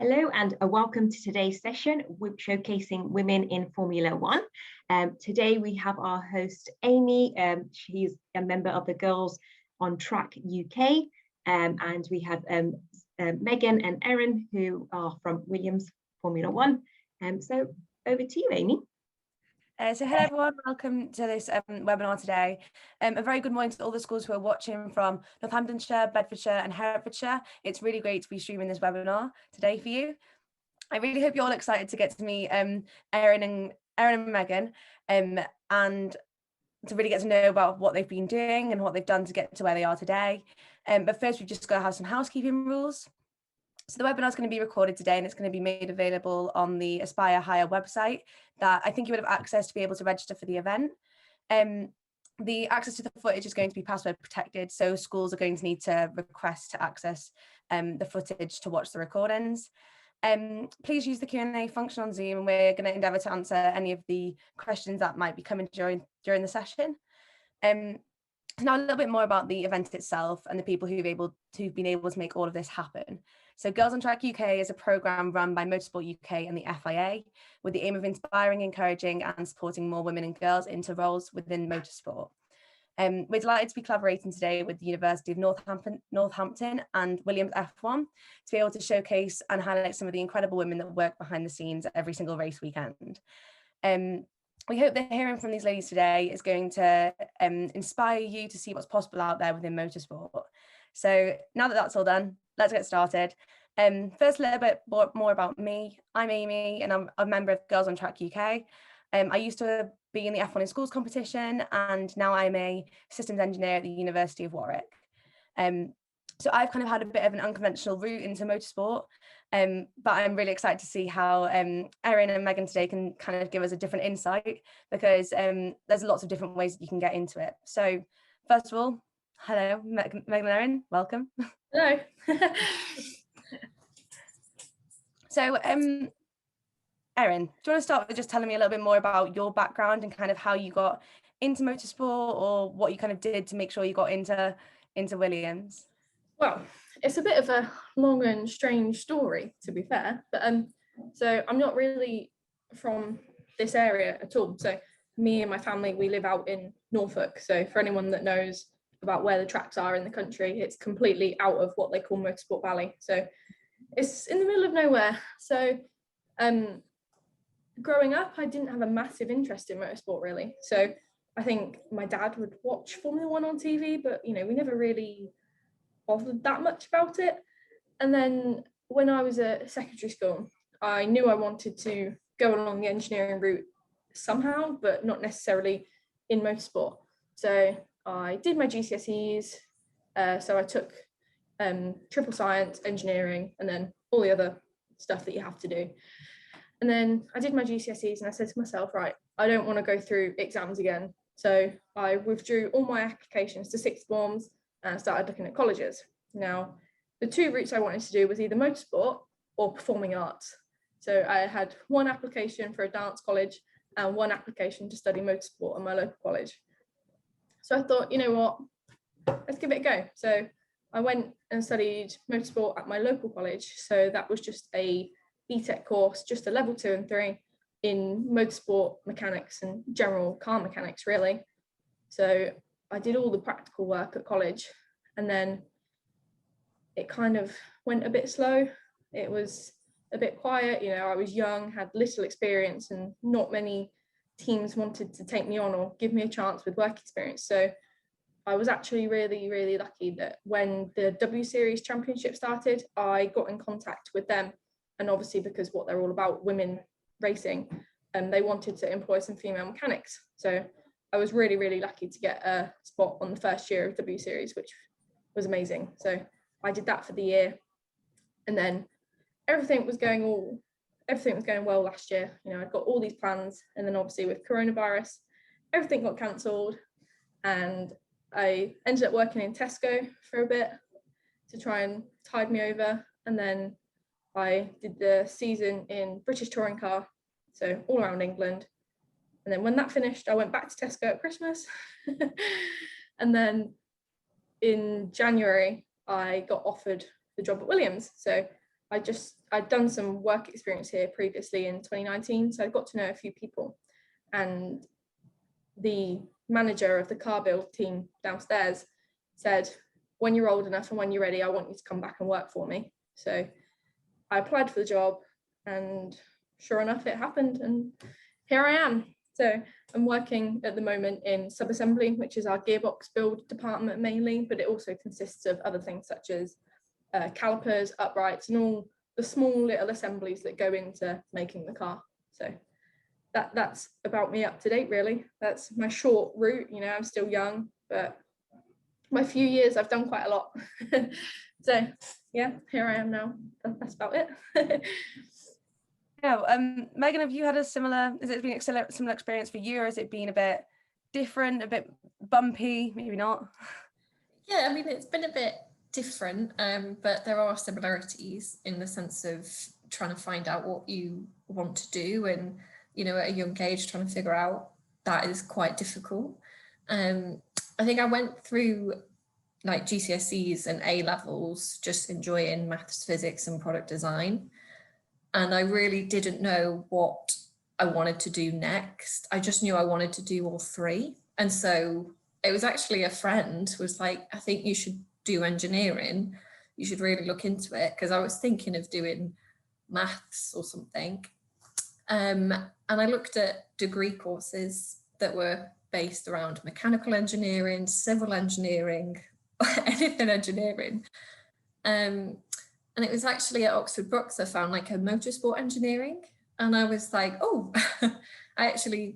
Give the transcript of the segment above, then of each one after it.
Hello and welcome to today's session, showcasing women in Formula One. Today we have our host Amy. She's a member of the Girls on Track UK, and we have Megan and Erin, who are from Williams Formula One. So over to you, Amy. So hello everyone, welcome to this webinar today. A very good morning to all the schools who are watching from Northamptonshire, Bedfordshire and Herefordshire. It's really great to be streaming this webinar today for you. I really hope you're all excited to get to meet Erin and Megan and to really get to know about what they've been doing and what they've done to get to where they are today. But first, we've just got to have some housekeeping rules. So the webinar is going to be recorded today and it's going to be made available on the Aspire Hire website that I think you would have access to be able to register for the event. The access to the footage is going to be password protected, so schools are going to need to request to access the footage to watch the recordings. Please use the Q&A function on Zoom and we're going to endeavour to answer any of the questions that might be coming during the session. Now a little bit more about the event itself and the people who've been able to make all of this happen. So Girls on Track UK is a programme run by Motorsport UK and the FIA with the aim of inspiring, encouraging and supporting more women and girls into roles within motorsport. We're delighted to be collaborating today with the University of Northampton and Williams F1 to be able to showcase and highlight some of the incredible women that work behind the scenes at every single race weekend. We hope that hearing from these ladies today is going to inspire you to see what's possible out there within motorsport. So now that that's all done, let's get started. First, a little bit more about me. I'm Amy and I'm a member of Girls on Track UK. I used to be in the F1 in Schools competition and now I'm a systems engineer at the University of Warwick. So I've kind of had a bit of an unconventional route into motorsport, but I'm really excited to see how Erin and Megan today can kind of give us a different insight because there's lots of different ways that you can get into it. So first of all, hello, Megan and Erin, welcome. Hello. So Erin, do you want to start with just telling me a little bit more about your background and kind of how you got into motorsport or what you kind of did to make sure you got into Williams? Well, it's a bit of a long and strange story, to be fair, but so I'm not really from this area at all. So me and my family, we live out in Norfolk. So for anyone that knows about where the tracks are in the country, it's completely out of what they call Motorsport Valley. So it's in the middle of nowhere. So growing up, I didn't have a massive interest in motorsport really. So I think my dad would watch Formula One on TV, but we never really bothered that much about it. And then when I was at secondary school, I knew I wanted to go along the engineering route somehow, but not necessarily in motorsport. So I did my GCSEs. So I took triple science, engineering, and then all the other stuff that you have to do. And then I did my GCSEs and I said to myself, right, I don't want to go through exams again. So I withdrew all my applications to sixth forms and I started looking at colleges. Now, the two routes I wanted to do was either motorsport or performing arts. So I had one application for a dance college and one application to study motorsport at my local college. So I thought, you know what, let's give it a go. So I went and studied motorsport at my local college. So that was just a BTEC course, just a level 2 and 3 in motorsport mechanics and general car mechanics, really. So I did all the practical work at college and then it kind of went a bit slow. It was a bit quiet. I was young, had little experience and not many teams wanted to take me on or give me a chance with work experience. So I was actually really, really lucky that when the W Series Championship started, I got in contact with them. And obviously because what they're all about, women racing, they wanted to employ some female mechanics. So I was really, really lucky to get a spot on the first year of W Series, which was amazing. So I did that for the year. And then everything was going well last year. I'd got all these plans. And then obviously with coronavirus, everything got cancelled. And I ended up working in Tesco for a bit to try and tide me over. And then I did the season in British Touring Car, so all around England. And then when that finished, I went back to Tesco at Christmas. And then in January, I got offered the job at Williams. So I'd done some work experience here previously in 2019, so I got to know a few people, and the manager of the car build team downstairs said, when you're old enough and when you're ready, I want you to come back and work for me. So I applied for the job, and sure enough, it happened, and here I am. So I'm working at the moment in sub-assembly, which is our gearbox build department mainly, but it also consists of other things such as calipers, uprights, and all the small little assemblies that go into making the car. So that's about me up to date, really. That's my short route. You know, I'm still young, but my few years I've done quite a lot. So yeah, here I am now. That's about it. Yeah, Megan, have you had has it been a similar experience for you, or has it been a bit different, a bit bumpy, maybe not? Yeah, I mean, it's been a bit different, but there are similarities in the sense of trying to find out what you want to do, and, you know, at a young age, trying to figure out that is quite difficult. I think I went through like GCSEs and A levels just enjoying maths, physics and product design. And I really didn't know what I wanted to do next. I just knew I wanted to do all three. And so it was actually a friend was like, I think you should do engineering. You should really look into it, because I was thinking of doing maths or something. And I looked at degree courses that were based around mechanical engineering, civil engineering, anything engineering. And it was actually at Oxford Brookes I found like a motorsport engineering, and I was like, oh, I actually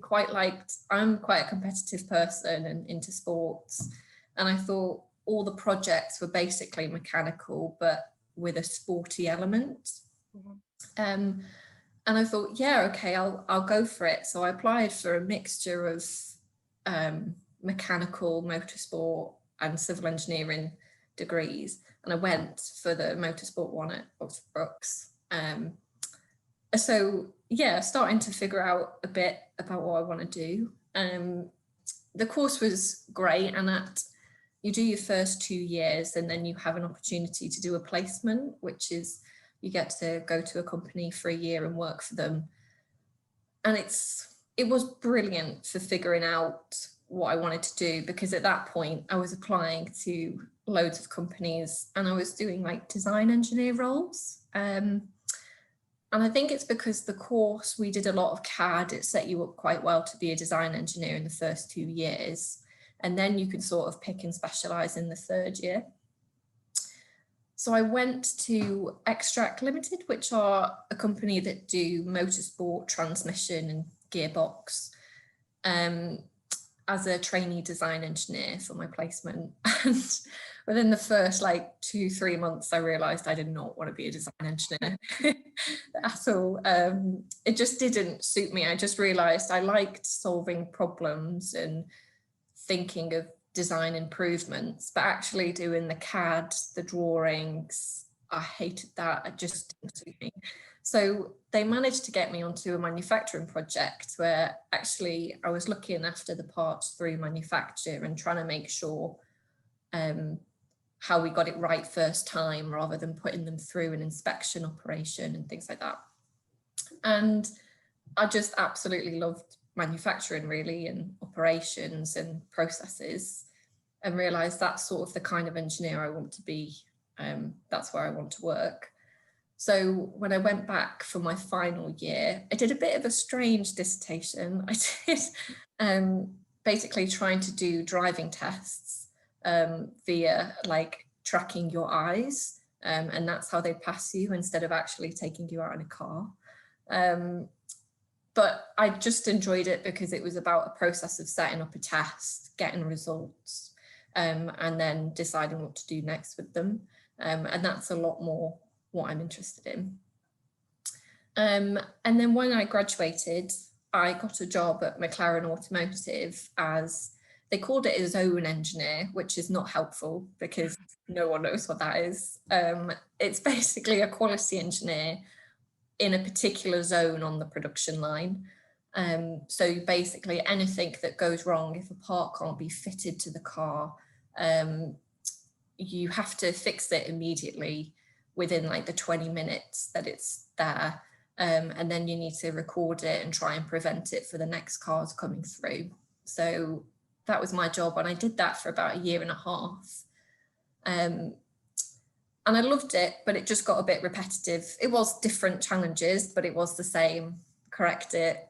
I'm quite a competitive person and into sports, and I thought all the projects were basically mechanical but with a sporty element. And I thought, yeah, okay, I'll go for it. So I applied for a mixture of mechanical, motorsport and civil engineering degrees, and I went for the motorsport one at Oxford Brookes. So yeah, starting to figure out a bit about what I want to do. The course was great, and you do your first 2 years and then you have an opportunity to do a placement, which is you get to go to a company for a year and work for them. And it was brilliant for figuring out what I wanted to do, because at that point I was applying to loads of companies and I was doing like design engineer roles. And I think it's because the course, we did a lot of CAD. It set you up quite well to be a design engineer in the first 2 years. And then you can sort of pick and specialize in the third year. So I went to Extract Limited, which are a company that do motorsport, transmission and gearbox, as a trainee design engineer for my placement. And within the first like 2-3 months, I realized I did not want to be a design engineer at all. It just didn't suit me. I just realized I liked solving problems and thinking of design improvements, but actually doing the CAD, the drawings, I hated that. It just didn't suit me. So they managed to get me onto a manufacturing project where actually I was looking after the parts through manufacture and trying to make sure how we got it right first time, rather than putting them through an inspection operation and things like that. And I just absolutely loved manufacturing, really, and operations and processes, and realized that's sort of the kind of engineer I want to be. That's where I want to work. So when I went back for my final year, I did a bit of a strange dissertation. I did basically trying to do driving tests via like tracking your eyes, and that's how they pass you instead of actually taking you out in a car. But I just enjoyed it because it was about a process of setting up a test, getting results, and then deciding what to do next with them. And that's a lot more what I'm interested in. And then when I graduated, I got a job at McLaren Automotive as, they called it a zone engineer, which is not helpful because no one knows what that is. It's basically a quality engineer in a particular zone on the production line. So basically anything that goes wrong, if a part can't be fitted to the car, you have to fix it immediately, within like the 20 minutes that it's there. And then you need to record it and try and prevent it for the next cars coming through. So that was my job, and I did that for about 1.5 years. And I loved it, but it just got a bit repetitive. It was different challenges, but it was the same: correct it,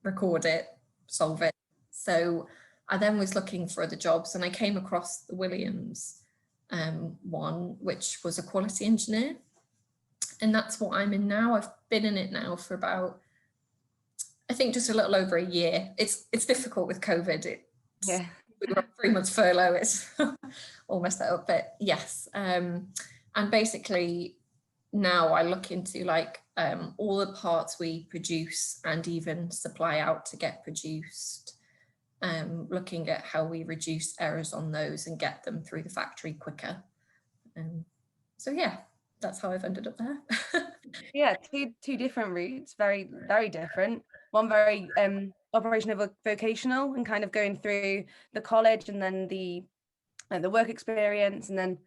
record it, solve it. So I then was looking for other jobs, and I came across the Williams one, which was a quality engineer. And that's what I'm in now. I've been in it now for about, I think, just a little over 1 year. It's difficult with COVID. Yeah. We were on 3 months furlough. It's almost that up, but yes. And basically now I look into like all the parts we produce and even supply out to get produced. Looking at how we reduce errors on those and get them through the factory quicker. So yeah, that's how I've ended up there. Yeah, two different routes, very, very different. One very operational vocational and kind of going through the college and then the work experience, and then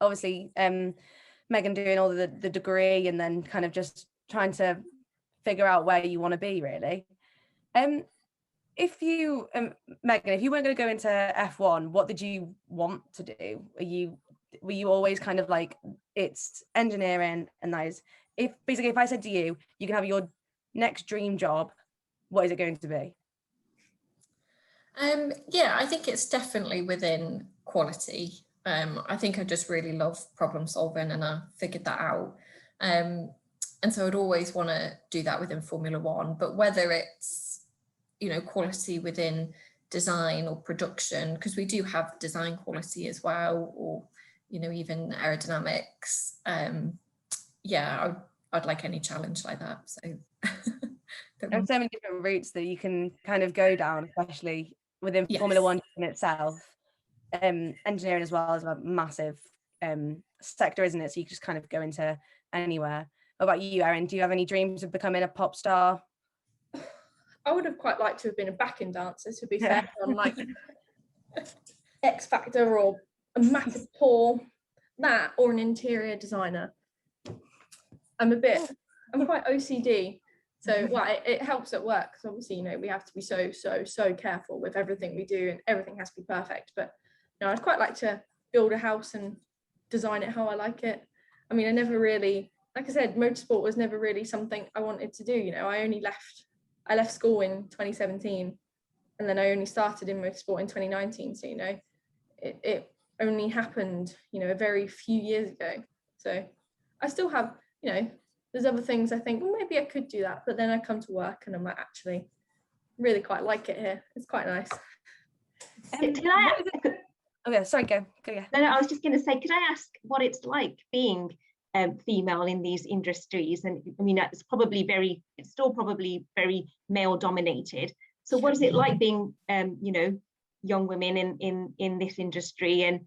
obviously Megan doing all the degree, and then kind of just trying to figure out where you want to be, really. If you, Megan, if you weren't going to go into F1, what did you want to do? Were you always kind of like, it's engineering and that is, if I said to you, you can have your next dream job, what is it going to be? Yeah, I think it's definitely within quality. I think I just really love problem solving, and I figured that out. And so I'd always want to do that within Formula One, but whether it's, you know, quality within design or production, because we do have design quality as well, or, you know, even aerodynamics. Yeah, I'd like any challenge like that. So there are so many different routes that you can kind of go down, especially within Yes. Formula One in itself. Engineering as well is a massive sector, isn't it? So you just kind of go into anywhere. What about you, Erin? Do you have any dreams of becoming a pop star? I would have quite liked to have been a backing dancer, to be fair, on like X Factor or a massive tour, that, or an interior designer. I'm quite OCD. So well, it helps at work, because obviously, you know, we have to be so careful with everything we do, and everything has to be perfect. But you know, I'd quite like to build a house and design it how I like it. I mean, I never really, like I said, motorsport was never really something I wanted to do. You know, I left school in 2017, and then I only started in motorsport in 2019. So, you know, it only happened, you know, a very few years ago. So I still have, you know, there's other things I think, well, maybe I could do that. But then I come to work and I'm like, actually, really quite like it here. It's quite nice. Okay, sorry, go. Yeah. No, I was just going to say, could I ask what it's like being female in these industries? And I mean, it's still probably very male dominated. So what is it like being, you know, young women in this industry, and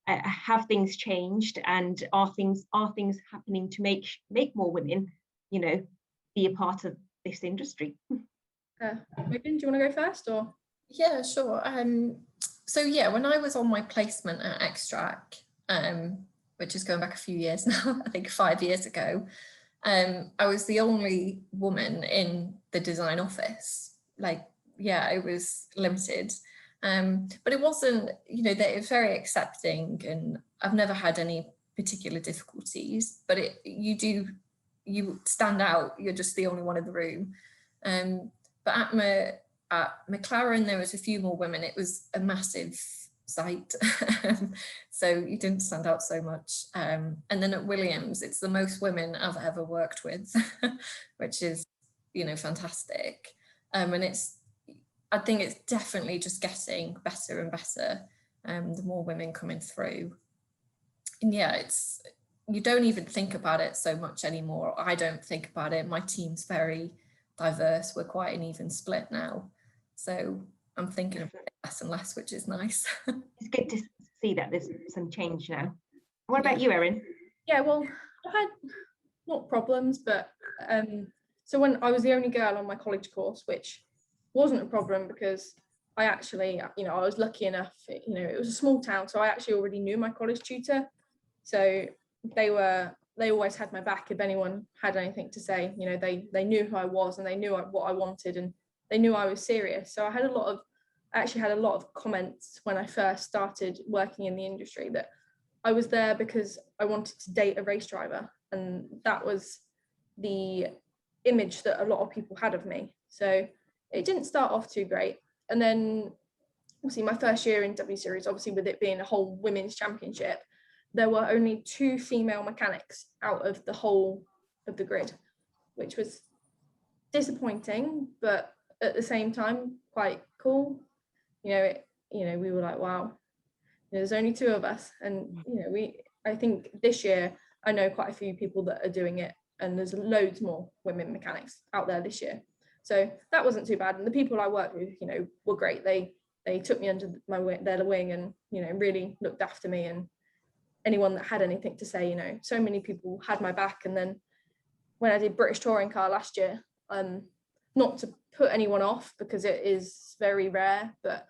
have things changed, and are things happening to make more women, you know, be a part of this industry? Megan, do you want to go first, or? Yeah, sure. So yeah, when I was on my placement at Extract, which is going back a few years now, I think 5 years ago, I was the only woman in the design office. Like, yeah, it was limited. But it wasn't, you know, it was very accepting, and I've never had any particular difficulties, but you stand out, you're just the only one in the room. But at McLaren, there was a few more women. It was a massive site, so you didn't stand out so much. And then at Williams, it's the most women I've ever worked with, which is, you know, fantastic. And I think it's definitely just getting better and better, the more women coming through. And yeah, you don't even think about it so much anymore. I don't think about it. My team's very diverse. We're quite an even split now. So I'm thinking of it less and less, which is nice. It's good to see that there's some change now. What about you, Erin? Yeah, well, I've had not problems, but so when I was the only girl on my college course, which wasn't a problem, because I actually, you know, I was lucky enough, you know, it was a small town, so I actually already knew my college tutor. So they always had my back if anyone had anything to say. You know, they knew who I was, and they knew what I wanted, and they knew I was serious. So I actually had a lot of comments when I first started working in the industry that I was there because I wanted to date a race driver, and that was the image that a lot of people had of me. So it didn't start off too great. And then obviously my first year in W Series, obviously with it being a whole women's championship, there were only 2 female mechanics out of the whole of the grid, which was disappointing, but at the same time quite cool. You know, we were like, wow, there's only 2 of us. And you know, I think this year I know quite a few people that are doing it, and there's loads more women mechanics out there this year. So that wasn't too bad. And the people I worked with, you know, were great. They took me under their wing, and you know, really looked after me. And anyone that had anything to say, you know, so many people had my back. And then when I did British Touring Car last year, not to put anyone off because it is very rare, but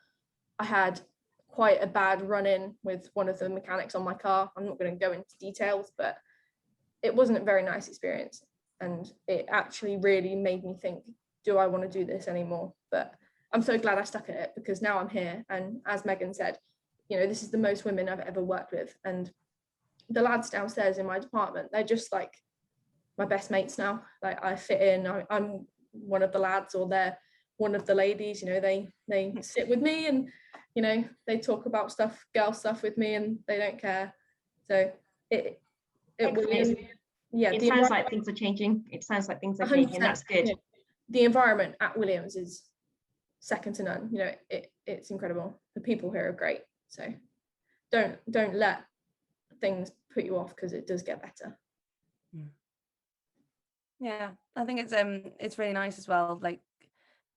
I had quite a bad run-in with one of the mechanics on my car. I'm not going to go into details, but it wasn't a very nice experience, and it actually really made me think, do I want to do this anymore? But I'm so glad I stuck at it, because now I'm here, and as Megan said, you know, this is the most women I've ever worked with, and the lads downstairs in my department, they're just like my best mates now. Like, I fit in, I'm one of the lads, or they're one of the ladies. You know, they sit with me, and you know, they talk about girl stuff with me, and they don't care. So it sounds like things are changing. It sounds like things are changing. That's good. You know, the environment at Williams is second to none. You know, it's incredible. The people here are great. So don't let things put you off, because it does get better. Yeah, I think it's really nice as well. Like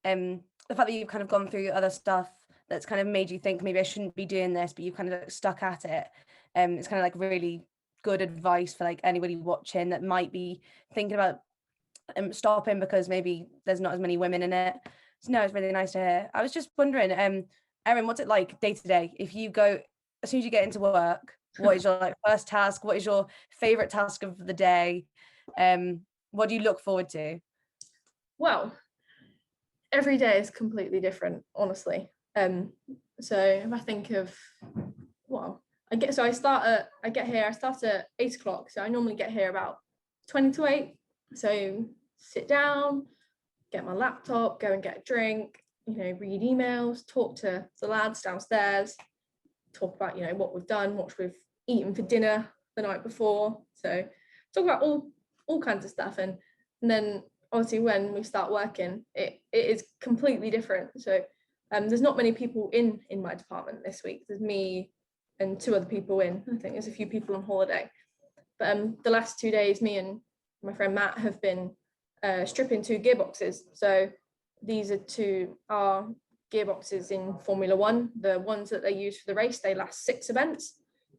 the fact that you've kind of gone through other stuff that's kind of made you think maybe I shouldn't be doing this, but you've kind of like stuck at it. It's kind of like really good advice for like anybody watching that might be thinking about stopping because maybe there's not as many women in it. So no, it's really nice to hear. I was just wondering, Erin, what's it like day to day? If you go, as soon as you get into work, what is your like first task? What is your favorite task of the day? What do you look forward to? Well, every day is completely different, honestly. So if I think of, I start at 8 o'clock. So I normally get here about 20 to 8. So sit down, get my laptop, go and get a drink, you know, read emails, talk to the lads downstairs, talk about, you know, what we've done, what we've eaten for dinner the night before. So talk about all kinds of stuff. And then obviously when we start working, it is completely different. So there's not many people in my department this week. There's me and 2 other people in. I think there's a few people on holiday. But the last 2 days, me and my friend Matt have been stripping 2 gearboxes. So these are our gearboxes in Formula One. The ones that they use for the race, they last 6 events.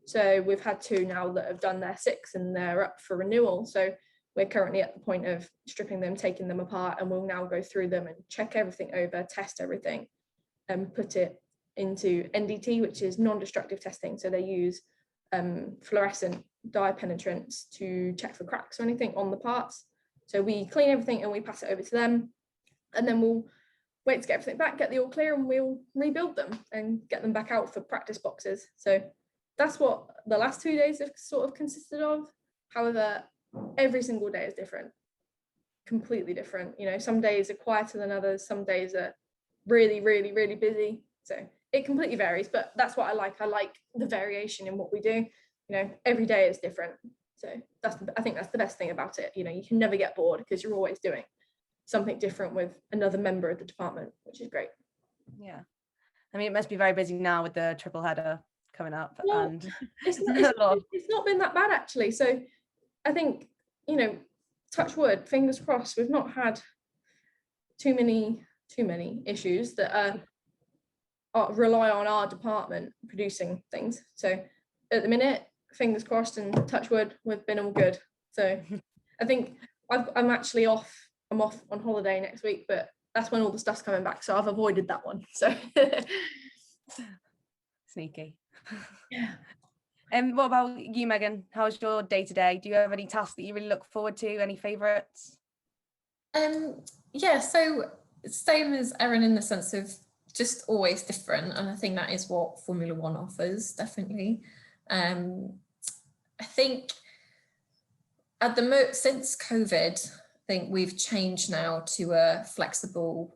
So we've had 2 now that have done their 6 and they're up for renewal. So we're currently at the point of stripping them, taking them apart, and we'll now go through them and check everything over, test everything, and put it into NDT, which is non-destructive testing. So they use fluorescent dye penetrants to check for cracks or anything on the parts. So we clean everything and we pass it over to them, and then we'll wait to get everything back, get the all clear, and we'll rebuild them and get them back out for practice boxes. So that's what the last 2 days have sort of consisted of. However, every single day is different, completely different. You know, some days are quieter than others, some days are really, really, really busy. So it completely varies, but that's what I like. I like the variation in what we do. You know, every day is different. So I think that's the best thing about it. You know, you can never get bored because you're always doing something different with another member of the department, which is great. Yeah. I mean, it must be very busy now with the triple header coming up. Well, and it's not been that bad, actually. So I think, you know, touch wood, fingers crossed, we've not had too many issues that rely on our department producing things. So at the minute, fingers crossed and touch wood, we've been all good. So I think I'm actually off. I'm off on holiday next week, but that's when all the stuff's coming back. So I've avoided that one. So sneaky. Yeah. What about you, Megan? How's your day to day? Do you have any tasks that you really look forward to? Any favourites? Yeah, so same as Erin in the sense of just always different, and I think that is what Formula One offers, definitely. I think at the since COVID, I think we've changed now to a flexible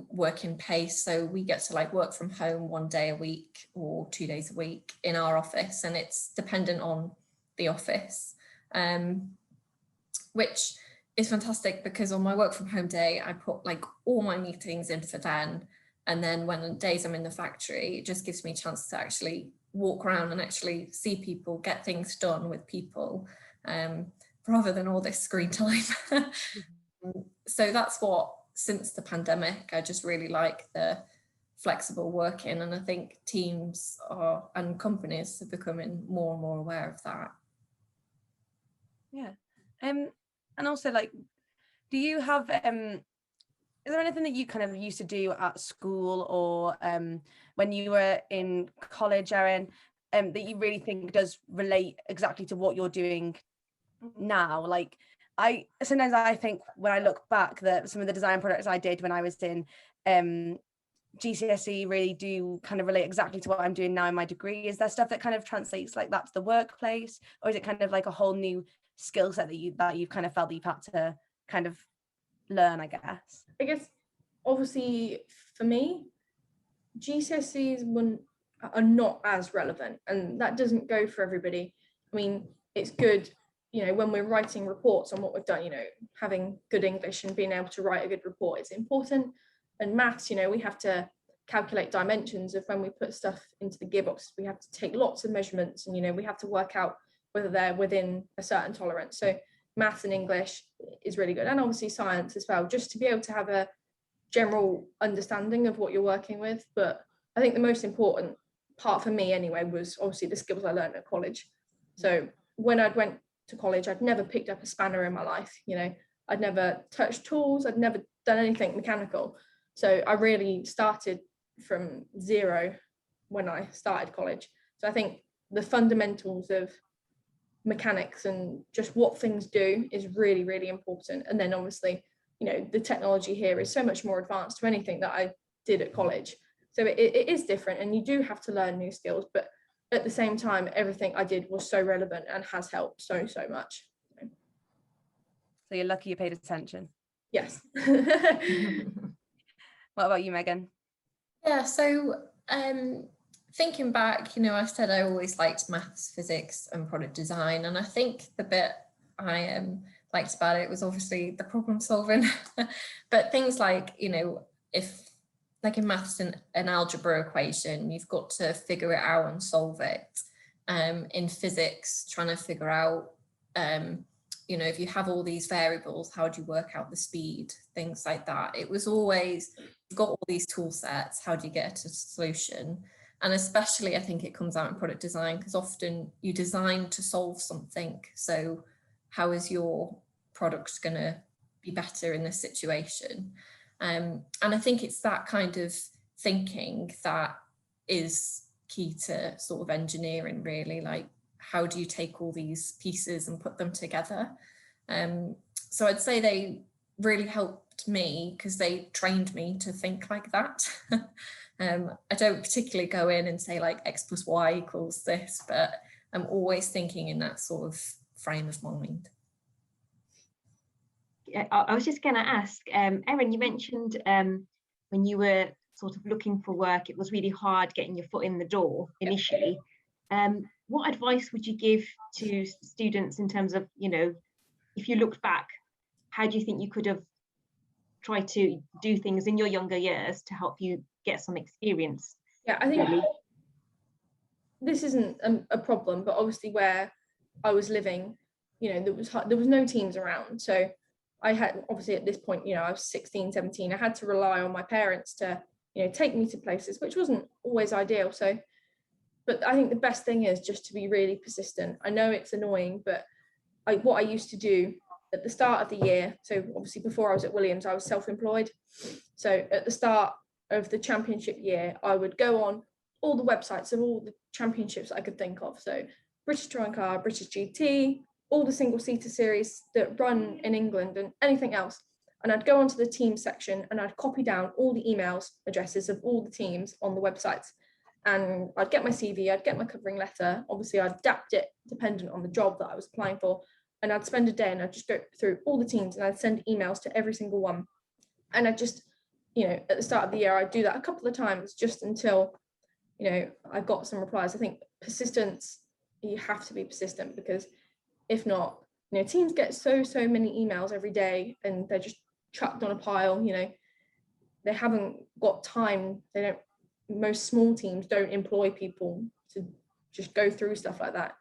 working pace, so we get to like work from home 1 day a week or 2 days a week in our office, and it's dependent on the office, which is fantastic because on my work from home day I put like all my meetings in for then, and then when the days I'm in the factory, it just gives me a chance to actually walk around and actually see people, get things done with people, rather than all this screen time. So that's what, since the pandemic, I just really like the flexible working, and I think teams and companies are becoming more and more aware of that. Yeah. And also, like, do you have is there anything that you kind of used to do at school or when you were in college, Erin, that you really think does relate exactly to what you're doing now? Like, sometimes I think when I look back that some of the design projects I did when I was in GCSE really do kind of relate exactly to what I'm doing now in my degree. Is there stuff that kind of translates like that to the workplace, or is it kind of like a whole new skill set that you've kind of felt that you've had to kind of learn, I guess? I guess obviously for me, GCSEs are not as relevant, and that doesn't go for everybody. I mean, it's good, when we're writing reports on what we've done, having good English and being able to write a good report is important. And maths, we have to calculate dimensions of when we put stuff into the gearboxes. We have to take lots of measurements, and we have to work out whether they're within a certain tolerance. So maths and English is really good, and obviously science as well, just to be able to have a general understanding of what you're working with. But I think the most important part for me anyway was obviously the skills I learned at college. So when I went to college, I'd never picked up a spanner in my life. I'd never touched tools, I'd never done anything mechanical. So I really started from zero when I started college. So I think the fundamentals of mechanics and just what things do is really, really important. And then obviously, the technology here is so much more advanced to anything that I did at college. So it is different, and you do have to learn new skills, but at the same time, everything I did was so relevant and has helped so much. So you're lucky you paid attention. Yes. What about you, Megan? Yeah, so thinking back, I said I always liked maths, physics and product design, and I think the bit I liked about it was obviously the problem solving. But things like, if like in maths, an algebra equation, you've got to figure it out and solve it. In physics, trying to figure out, if you have all these variables, how do you work out the speed, things like that. It was always, you've got all these tool sets, how do you get to a solution? And especially I think it comes out in product design, because often you design to solve something. So how is your product going to be better in this situation? And I think it's that kind of thinking that is key to sort of engineering, really. Like, how do you take all these pieces and put them together? So I'd say they really helped me because they trained me to think like that. I don't particularly go in and say like X plus Y equals this, but I'm always thinking in that sort of frame of mind. I was just going to ask, Erin, you mentioned when you were sort of looking for work, it was really hard getting your foot in the door initially. What advice would you give to students in terms of, if you looked back, how do you think you could have tried to do things in your younger years to help you get some experience? Yeah, I think this isn't a problem, but obviously where I was living, there was no teams around. So I had, obviously at this point, I was 16, 17, I had to rely on my parents to, take me to places, which wasn't always ideal. So, but I think the best thing is just to be really persistent. I know it's annoying, but what I used to do at the start of the year, so obviously before I was at Williams, I was self-employed. So at the start of the championship year, I would go on all the websites of all the championships I could think of. So British Touring Car, British GT, all the single-seater series that run in England and anything else. And I'd go onto the team section and I'd copy down all the emails addresses of all the teams on the websites. And I'd get my CV, I'd get my covering letter. Obviously, I'd adapt it dependent on the job that I was applying for. And I'd spend a day and I'd just go through all the teams and I'd send emails to every single one. And I'd just, at the start of the year, I'd do that a couple of times just until, I got some replies. I think persistence, you have to be persistent, because if not, teams get so many emails every day and they're just chucked on a pile. They haven't got time. Most small teams don't employ people to just go through stuff like that.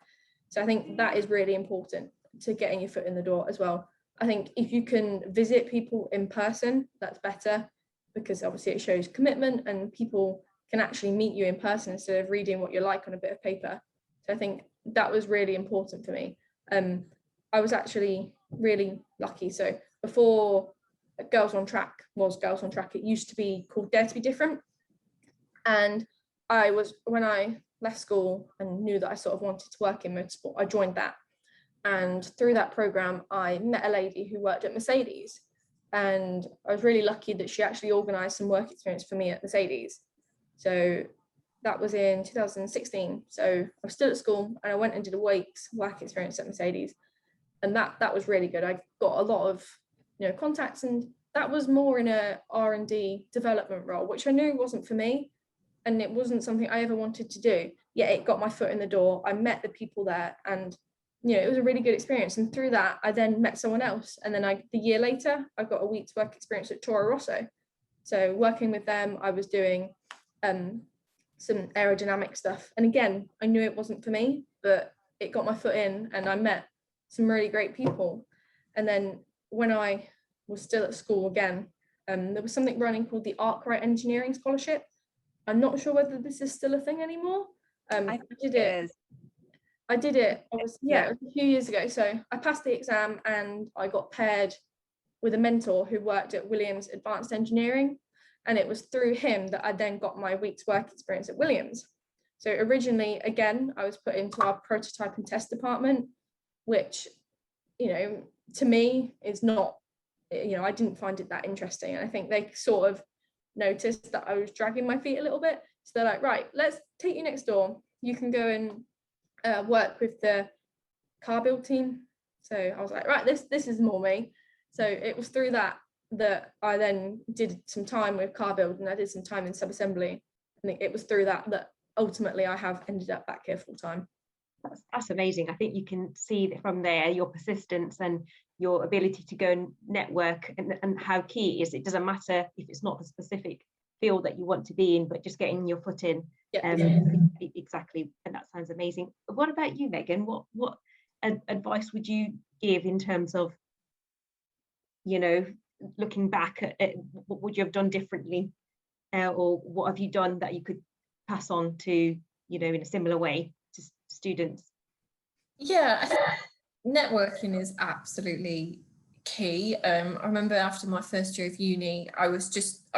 So I think that is really important to getting your foot in the door as well. I think if you can visit people in person, that's better, because obviously it shows commitment and people can actually meet you in person instead of reading what you're like on a bit of paper. So I think that was really important for me. I was actually really lucky. So before Girls on Track was Girls on Track, it used to be called Dare to Be Different. And when I left school and knew that I sort of wanted to work in motorsport, I joined that. And through that program, I met a lady who worked at Mercedes. And I was really lucky that she actually organised some work experience for me at Mercedes. So that was in 2016. So I was still at school and I went and did a week's work experience at Mercedes. And that was really good. I got a lot of contacts, and that was more in a R&D development role, which I knew wasn't for me. And it wasn't something I ever wanted to do. Yet it got my foot in the door. I met the people there, and it was a really good experience. And through that, I then met someone else. And then the year later, I got a week's work experience at Toro Rosso. So working with them, I was doing some aerodynamic stuff. And again, I knew it wasn't for me, but it got my foot in and I met some really great people. And then when I was still at school again, there was something running called the Arkwright Engineering Scholarship. I'm not sure whether this is still a thing anymore. I did it. I did it, it was a few years ago. So I passed the exam and I got paired with a mentor who worked at Williams Advanced Engineering. And it was through him that I then got my week's work experience at Williams. So originally, again, I was put into our prototype and test department, which, to me is not, I didn't find it that interesting. And I think they sort of noticed that I was dragging my feet a little bit. So they're like, right, let's take you next door. You can go and work with the car build team. So I was like, right, this is more me. So it was through that I then did some time with car build, and I did some time in sub-assembly. I think it was through that ultimately I have ended up back here full time. That's amazing. I think you can see from there your persistence and your ability to go and network, and how key it is. It doesn't matter if it's not the specific field that you want to be in, but just getting your foot in. Exactly. And that sounds amazing. What about you, Megan? What advice would you give in terms of, looking back at what would you have done differently, or what have you done that you could pass on to, in a similar way to students? Yeah, I think networking is absolutely key. I remember after my first year of uni, I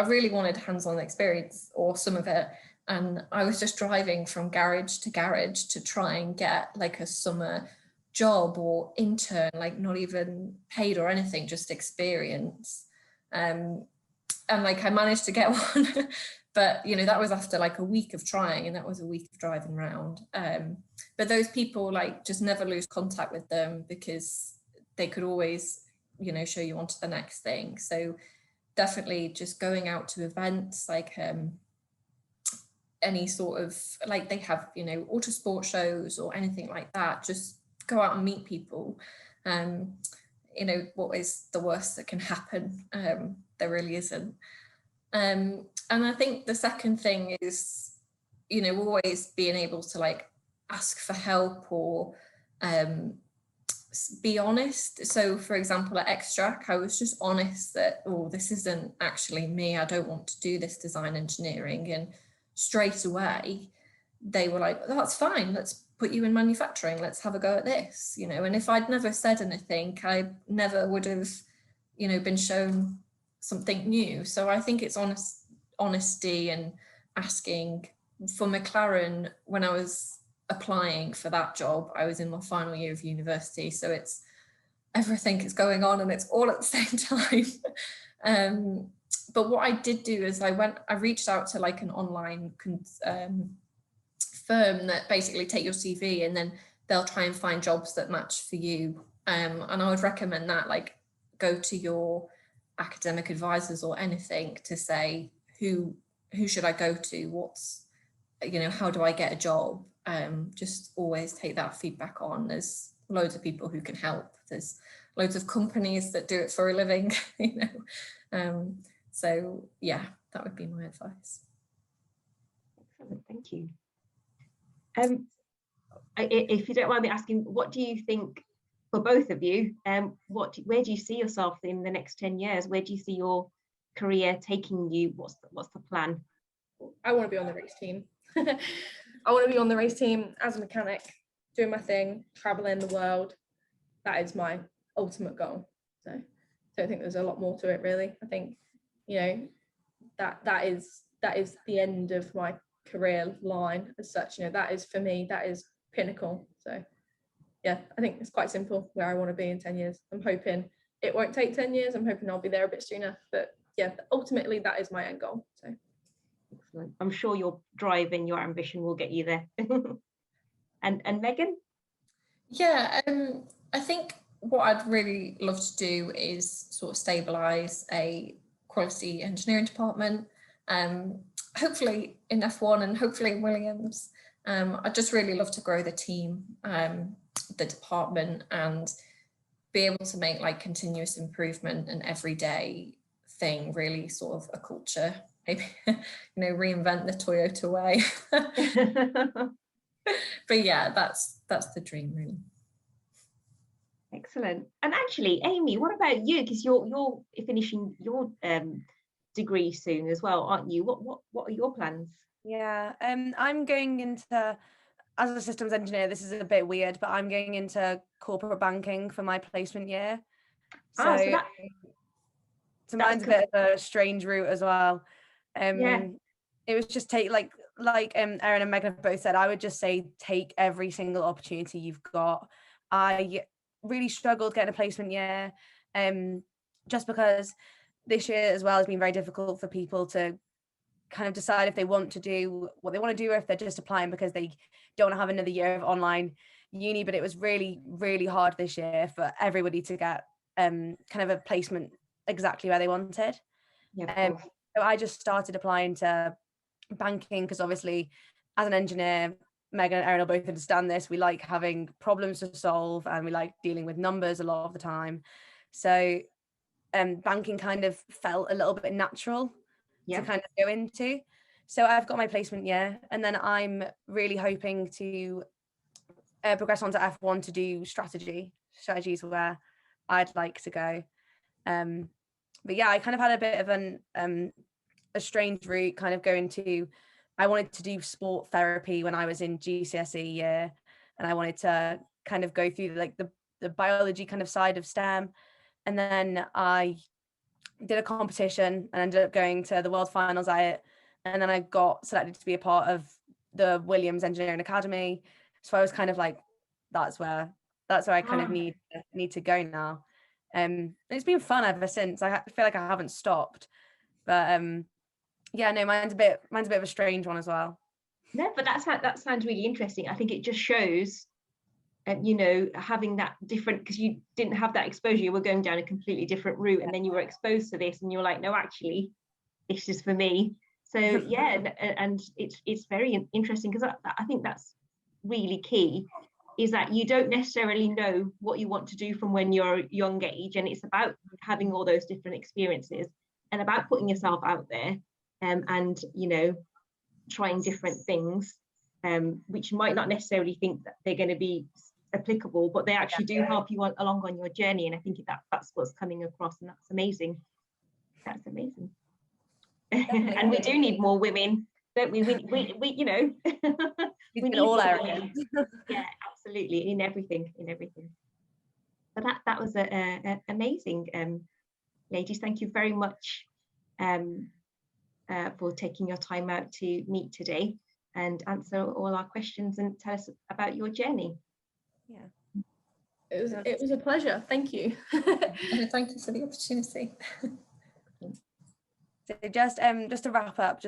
really wanted hands-on experience, or some of it, and I was just driving from garage to garage to try and get like a summer job or intern, like not even paid or anything, just experience. And like I managed to get one, but that was after like a week of trying, and that was a week of driving around. But those people, like, just never lose contact with them, because they could always show you on to the next thing. So definitely just going out to events, like any sort of, like, they have autosport shows or anything like that, just go out and meet people. What is the worst that can happen? There really isn't. And I think the second thing is, always being able to like ask for help, or be honest. So for example, at Extrac, I was just honest that, this isn't actually me. I don't want to do this design engineering. And straight away, they were like, that's fine. Let's put you in manufacturing. Let's have a go at this, And if I'd never said anything, I never would have, been shown something new. So I think it's honesty and asking for McLaren, when I was applying for that job, I was in my final year of university, so it's everything is going on and it's all at the same time. But what I did do is I reached out to like an online firm that basically take your CV and then they'll try and find jobs that match for you. And I would recommend that, like, go to your academic advisors or anything to say, who should I go to? What's, you know, how do I get a job? Just always take that feedback on. There's loads of people who can help. There's loads of companies that do it for a living, you know. So yeah, that would be my advice. Excellent, thank you. If you don't mind me asking, what do you think, for both of you, where do you see yourself in the next 10 years? Where do you see your career taking you? What's the plan? I want to be on the race team. I want to be on the race team as a mechanic, doing my thing, traveling the world. That is my ultimate goal. So I don't think there's a lot more to it, really. I think, you know, that is the end of my career line as such. You know, that is, for me, that is pinnacle. So yeah, I think it's quite simple where I want to be in 10 years. I'm hoping it won't take 10 years. I'm hoping I'll be there a bit sooner. But yeah, ultimately that is my end goal. So excellent. I'm sure your drive and your ambition will get you there. And Megan? Yeah, I think what I'd really love to do is sort of stabilise a quality engineering department, hopefully in F1 and hopefully in Williams. I'd just really love to grow the team, the department, and be able to make like continuous improvement and everyday thing really sort of a culture. Maybe, you know, reinvent the Toyota way. But yeah, that's the dream, really. Excellent. And actually, Amy, what about you? Because you're finishing your degree soon as well, aren't you? What are your plans? Yeah, I'm going into, as a systems engineer, this is a bit weird, but I'm going into corporate banking for my placement year. So mine's a bit of a strange route as well. Yeah. It was just like Erin and Megan have both said, I would just say take every single opportunity you've got. I really struggled getting a placement year, just because this year as well has been very difficult for people to kind of decide if they want to do what they want to do, or if they're just applying because they don't have another year of online uni. But it was really, really hard this year for everybody to get kind of a placement exactly where they wanted. Yeah, so I just started applying to banking because obviously as an engineer, Megan and Erin will both understand this, we like having problems to solve and we like dealing with numbers a lot of the time. So banking kind of felt a little bit natural to kind of go into. So I've got my placement year, and then I'm really hoping to progress on to F1 to do strategies where I'd like to go. But yeah, I kind of had a bit of a strange route, kind of going to, I wanted to do sport therapy when I was in GCSE year, and I wanted to kind of go through like the biology kind of side of STEM. And then I did a competition and ended up going to the world finals at it, and then I got selected to be a part of the Williams Engineering Academy. So I was kind of like, that's where I kind of need to go now. It's been fun ever since. I feel like I haven't stopped, but yeah, no, mine's a bit of a strange one as well. No, but that sounds really interesting. I think it just shows, you know, having that different, because you didn't have that exposure, you were going down a completely different route, and then you were exposed to this and you're like, no, actually this is for me. So yeah, and it's very interesting, because I think that's really key, is that you don't necessarily know what you want to do from when you're a young age, and it's about having all those different experiences and about putting yourself out there, and you know, trying different things, which you might not necessarily think that they're going to be applicable, but they actually do help you along on your journey. And I think that's what's coming across, and that's amazing. That's amazing. And we do need more women, don't we? We you know, we need all areas. Yeah, absolutely, in everything. But that was amazing, ladies. Thank you very much for taking your time out to meet today. and answer all our questions and tell us about your journey. Yeah. It was a pleasure. Thank you. Thank you for the opportunity. So just to wrap up,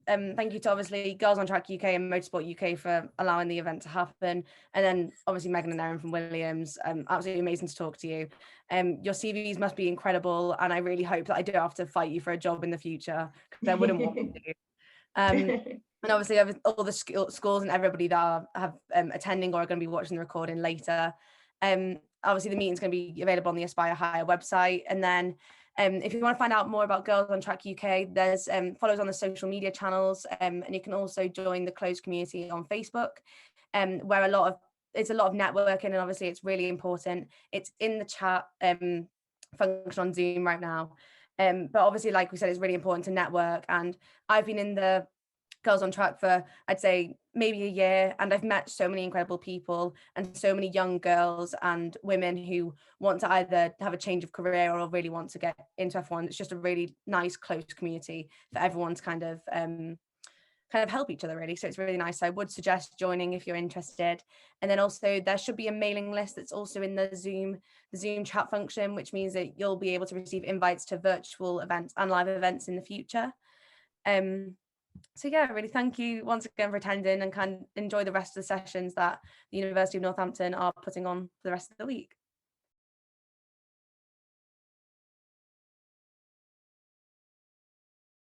thank you to obviously Girls on Track UK and Motorsport UK for allowing the event to happen, and then obviously Megan and Erin from Williams. Absolutely amazing to talk to you. Your CVs must be incredible, and I really hope that I don't have to fight you for a job in the future, because I wouldn't want to. And obviously all the schools and everybody that have attending or are going to be watching the recording later. Obviously the meeting's going to be available on the Aspire Higher website, and then if you want to find out more about Girls on Track UK, there's follow us on the social media channels, and you can also join the closed community on Facebook, where it's a lot of networking, and obviously it's really important. It's in the chat function on Zoom right now, but obviously, like we said, it's really important to network. And I've been in the Girls on Track for, I'd say, maybe a year, and I've met so many incredible people and so many young girls and women who want to either have a change of career or really want to get into F1. It's just a really nice, close community for everyone to kind of help each other, really. So it's really nice. I would suggest joining if you're interested. And then also there should be a mailing list that's also in the Zoom chat function, which means that you'll be able to receive invites to virtual events and live events in the future. So yeah, really thank you once again for attending, and can enjoy the rest of the sessions that the University of Northampton are putting on for the rest of the week.